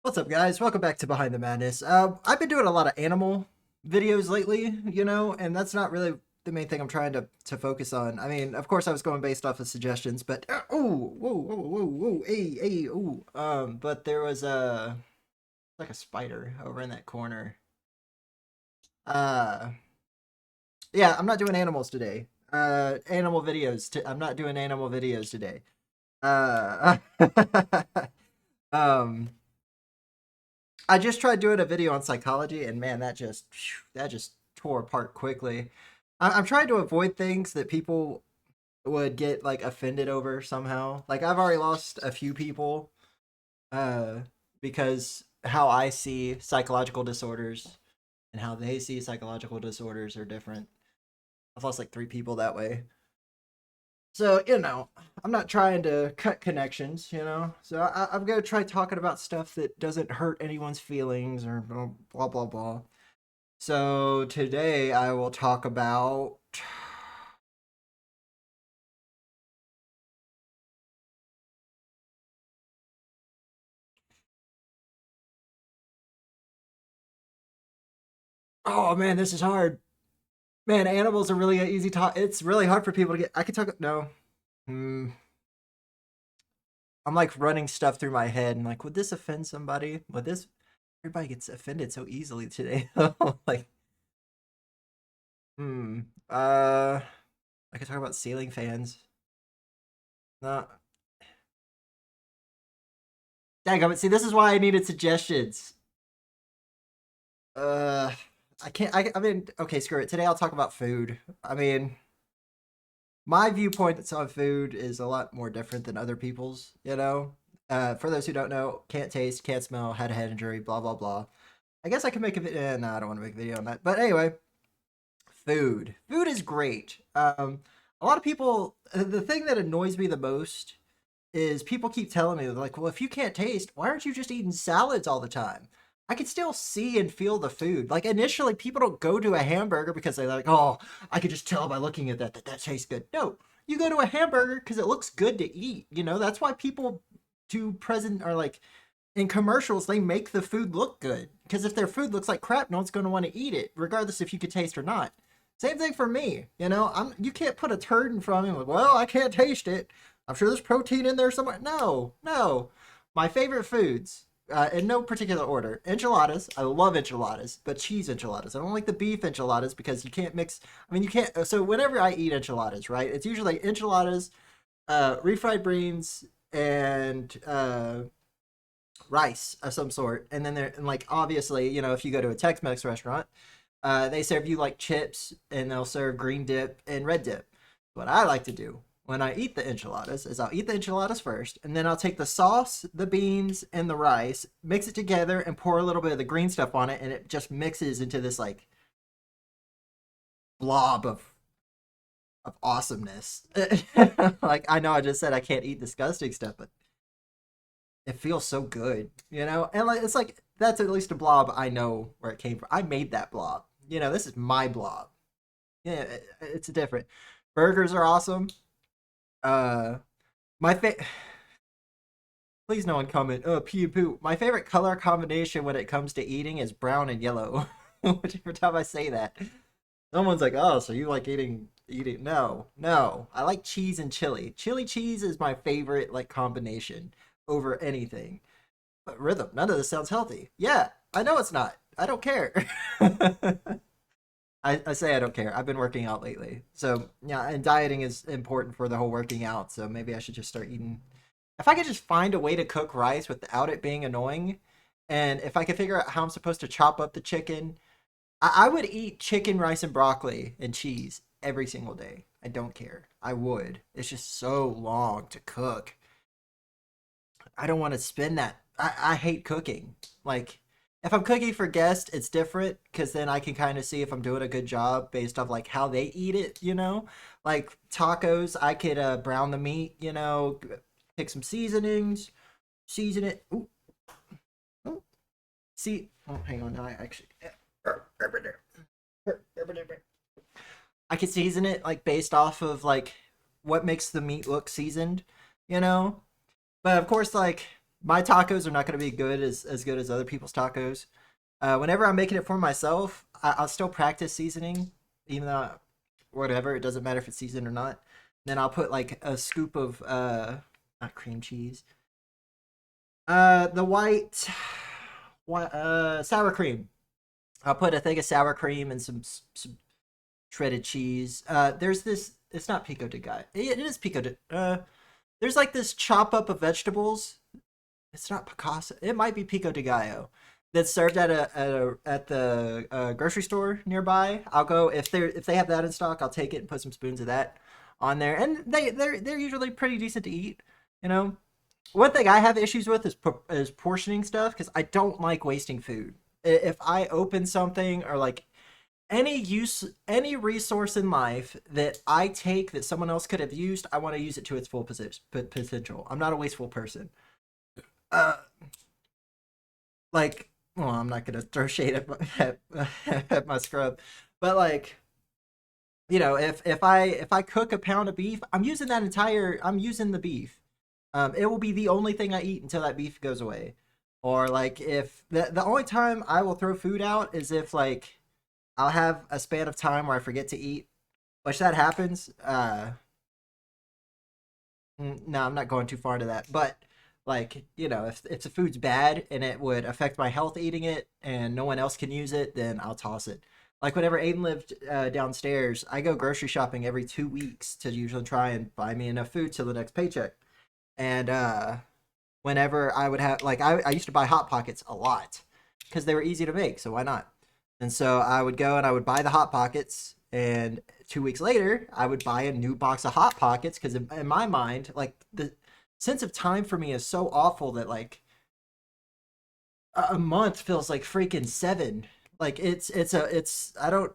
What's up, guys? Welcome back to Behind the Madness. I've been doing a lot of animal videos lately, and that's not really the main thing I'm trying to focus on. I mean, of course, I was going based off of suggestions, but oh, whoa, whoa, whoa, whoa, hey, hey, ooh, but there was like a spider over in that corner. Uh, yeah, I'm not doing animals today. Animal videos. I'm not doing animal videos today. Uh, um. I just tried doing a video on psychology, and man, that just tore apart quickly. I'm trying to avoid things that people would get like offended over somehow. Like I've already lost a few people uh, because how I see psychological disorders and how they see psychological disorders are different. I've lost like three people that way. So, I'm not trying to cut connections, So I'm going to try talking about stuff that doesn't hurt anyone's feelings or blah, blah, blah. So today I will talk about. Oh man, this is hard. Man, animals are really an easy talk. It's really hard for people to get. I can talk. No. Hmm. I'm like running stuff through my head and like, would this offend somebody? Would this. Everybody gets offended so easily today. Like, hmm. Uh. I could talk about ceiling fans. No. Dang, but see, this is why I needed suggestions. Uh. I can't. I mean, okay, screw it. Today I'll talk about food. I mean, my viewpoint on food is a lot more different than other people's. For those who don't know, can't taste, can't smell, had a head injury, blah, blah, blah. I guess I could make a video. No, I don't want to make a video on that. But anyway, food. Food is great. A lot of people, the thing that annoys me the most is people keep telling me, like, well, if you can't taste, why aren't you just eating salads all the time? I can still see and feel the food. Like initially, people don't go to a hamburger because they're like, "Oh, I could just tell by looking at that tastes good." No, you go to a hamburger because it looks good to eat. That's why people do present or like in commercials they make the food look good because if their food looks like crap, no one's going to want to eat it, regardless if you could taste or not. Same thing for me. You can't put a turd in front of me like, well, I can't taste it. I'm sure there's protein in there somewhere. No, no. My favorite foods, in no particular order, enchiladas. I love enchiladas, but cheese enchiladas. I don't like the beef enchiladas because you can't mix. I mean, you can't. So whenever I eat enchiladas, right, it's usually enchiladas, refried beans, and rice of some sort. And then and like obviously, if you go to a Tex-Mex restaurant, they serve you like chips and they'll serve green dip and red dip. What I like to do when I eat the enchiladas is I'll eat the enchiladas first, and then I'll take the sauce, the beans, and the rice, mix it together, and pour a little bit of the green stuff on it, and it just mixes into this like blob of awesomeness. Like I know I just said I can't eat disgusting stuff, but it feels so good. And like it's like that's at least a blob I know where it came from. I made that blob. This is my blob. Yeah, it's different. Burgers are awesome. Uh, my please no one comment. Oh, pee poo. My favorite color combination when it comes to eating is brown and yellow. Whichever time I say that, someone's like, "Oh, so you like eating?" No, no. I like cheese and chili. Chili cheese is my favorite like combination over anything. But rhythm, none of this sounds healthy. Yeah, I know it's not. I don't care. I say I don't care. I've been working out lately. So, yeah, and dieting is important for the whole working out. So maybe I should just start eating. If I could just find a way to cook rice without it being annoying, and if I could figure out how I'm supposed to chop up the chicken, I would eat chicken, rice, and broccoli and cheese every single day. I don't care. I would. It's just so long to cook. I don't want to spend that. I hate cooking. Like, if I'm cooking for guests, it's different because then I can kind of see if I'm doing a good job based off like how they eat it. Like tacos, I could brown the meat, pick some seasonings, season it. Ooh, ooh. See, oh, hang on. I actually, I could season it like based off of like what makes the meat look seasoned, you know. But of course, like my tacos are not going to be good as other people's tacos. Whenever I'm making it for myself, I'll still practice seasoning, even though whatever, it doesn't matter if it's seasoned or not. Then I'll put like a scoop of not cream cheese, the sour cream. I'll put a thing of sour cream and some shredded cheese. There's this. It's not pico de gallo. It is pico de. There's like this chop up of vegetables. It's not picasso. It might be pico de gallo. That's served at the grocery store nearby. I'll go if they have that in stock. I'll take it and put some spoons of that on there, and they're usually pretty decent to eat. You know, one thing I have issues with is portioning stuff because I don't like wasting food. If I open something or like any resource in life that I take that someone else could have used, I want to use it to its full potential. I'm not a wasteful person. Uh, like, well, I'm not gonna throw shade at my scrub, but like, if I cook a pound of beef, I'm using the beef. It will be the only thing I eat until that beef goes away. Or like if the only time I will throw food out is if like I'll have a span of time where I forget to eat, which that happens. No, I'm not going too far into that, but like if the food's bad and it would affect my health eating it, and no one else can use it, then I'll toss it. Like whenever Aiden lived downstairs, I go grocery shopping every 2 weeks to usually try and buy me enough food till the next paycheck. And whenever I would have like I used to buy hot pockets a lot because they were easy to make, so why not? And so I would go and I would buy the hot pockets, and 2 weeks later I would buy a new box of hot pockets because in my mind, like the sense of time for me is so awful that like a month feels like freaking seven. Like it's I don't,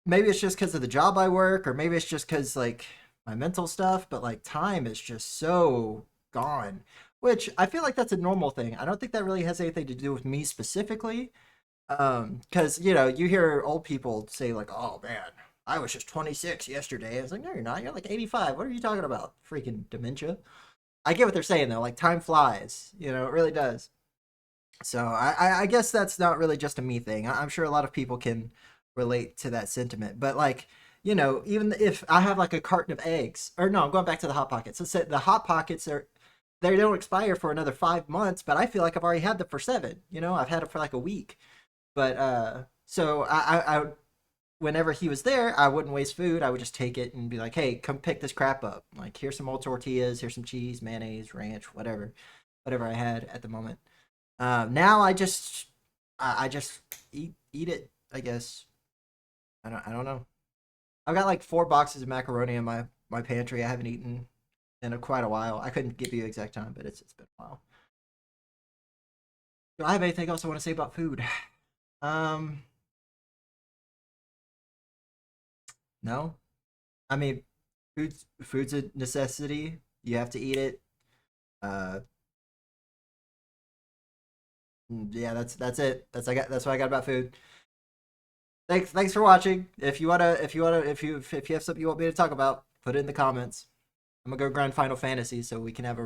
maybe it's just because of the job I work, or maybe it's just because like my mental stuff, but like time is just so gone. Which I feel like that's a normal thing. I don't think that really has anything to do with me specifically. Because you hear old people say like, "Oh man, I was just 26 yesterday." I was like, "No, you're not. You're like 85. What are you talking about? Freaking dementia." I get what they're saying though. Like time flies. It really does. So I guess that's not really just a me thing. I'm sure a lot of people can relate to that sentiment. But like, even if I have like a carton of eggs, or no, I'm going back to the hot pockets. Let's say the hot pockets are they don't expire for another 5 months, but I feel like I've already had them for seven. I've had them for like a week. But so whenever he was there, I wouldn't waste food. I would just take it and be like, "Hey, come pick this crap up. Like, here's some old tortillas, here's some cheese, mayonnaise, ranch, whatever I had at the moment." Now I just eat it. I guess I don't know. I've got like 4 boxes of macaroni in my pantry. I haven't eaten in quite a while. I couldn't give you the exact time, but it's been a while. Do I have anything else I want to say about food? Um, no. I mean, food's a necessity. You have to eat it. Uh, yeah, that's it. That's what I got about food. Thanks for watching. If you have something you want me to talk about, put it in the comments. I'm gonna go grind Final Fantasy so we can have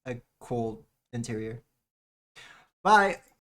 a cool interior. Bye.